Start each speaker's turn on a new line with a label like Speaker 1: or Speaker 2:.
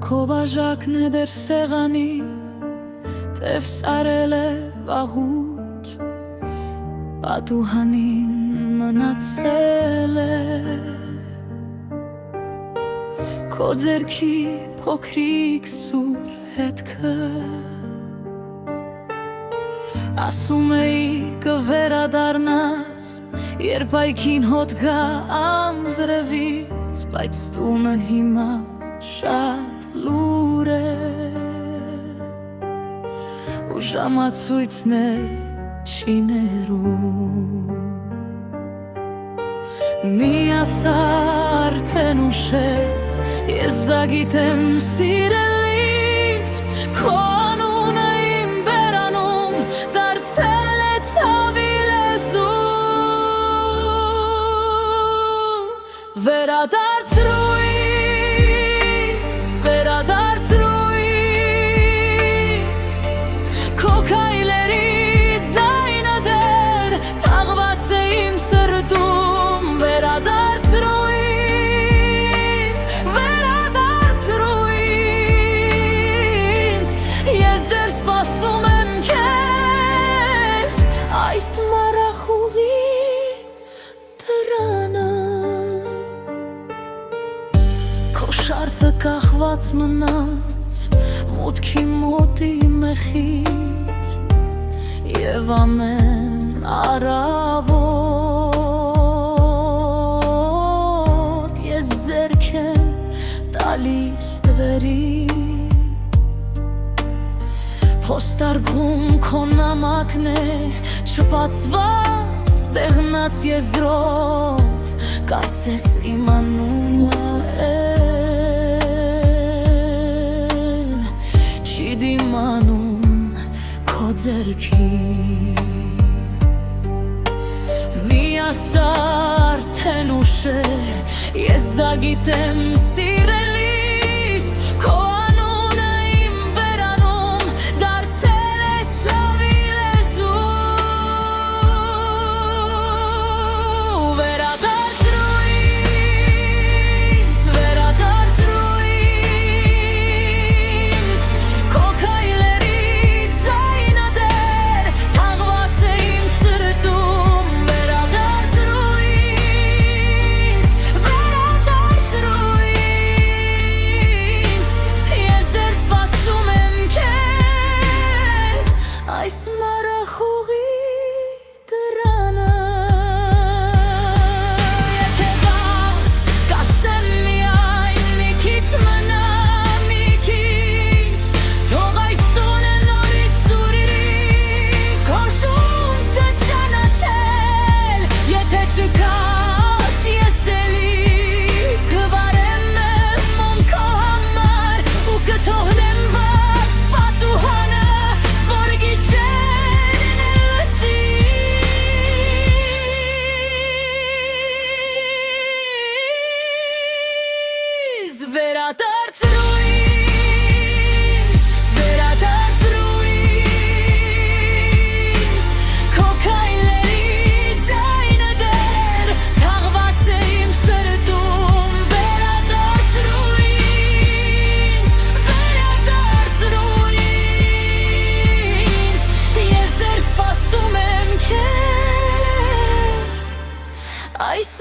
Speaker 1: քո բաժակն է դեր սեղանի, տև սարել է վաղուց, պատուհանին մնացել է քո ձեռքի փոքրիկ սուր հետքը։ Ասում էի կվերադառնաս, երբ այգին հոտ գա անձրևից, բայց տունը հիմա շատ լուր է, ու ժամացույցն էլ չի ներում։ Մի ասա արդեն ուշ է, ես դա գիտեմ սիրելիս, քո անունը իմ բերանում դարձել է ցավի լեզու։ Վերադարձրու ինձ, վերադարձրու ինձ, քո քայլերի ձայնը դեռ թաղված է իմ սրտում։ Վերադարձրու ինձ, վերադարձրու ինձ, ես դեռ սպասում եմ քեզ այս մառախուղի դռանը։ Քո շարֆը կախված մնաց մուտքի մոտի մեխից, և ամեն առավոտ ես ձեռք եմ տալիս տվերի, փոստարկղում քո նամակն է չբացված դեղնած եզրով, կարծես իմ անունը չի դիմանում քո ձեռքի։ Մի ասա արդեն ուշ է, ես դա գիտեմ սիրելիս, քո անունը իմ բերանում դարձել է ցավի լեզու։ Վերադարձրու ինձ, վերադարձրու ինձ, քո քայլերի ձայնը դեռ թաղված է իմ սրտում։ Վերադարձրու ինձ, վերադարձրու ինձ, ես դեռ սպասում եմ քեզ այս մառախուղի դռանը։ Եթե գաս, կասեմ միայն մի քիչ մնա, մի քիչ, թող այս տունը նորից սուրիրի, քո շունչը ճանաչել։ Եթե չգաս, ես էլի կվարեմ ում քո համար, ու կթողնեմ բաց պատուհանը, որ գիշերն լսի։ Վերադարձրու ինձ, վերադարձրու ինձ, քո քայլերի ձայնը դեռ թաղված է իմ սրտում։ Վերադարձրու ինձ, վերադարձրու ինձ, ես դեռ սպասում եմ քեզ այս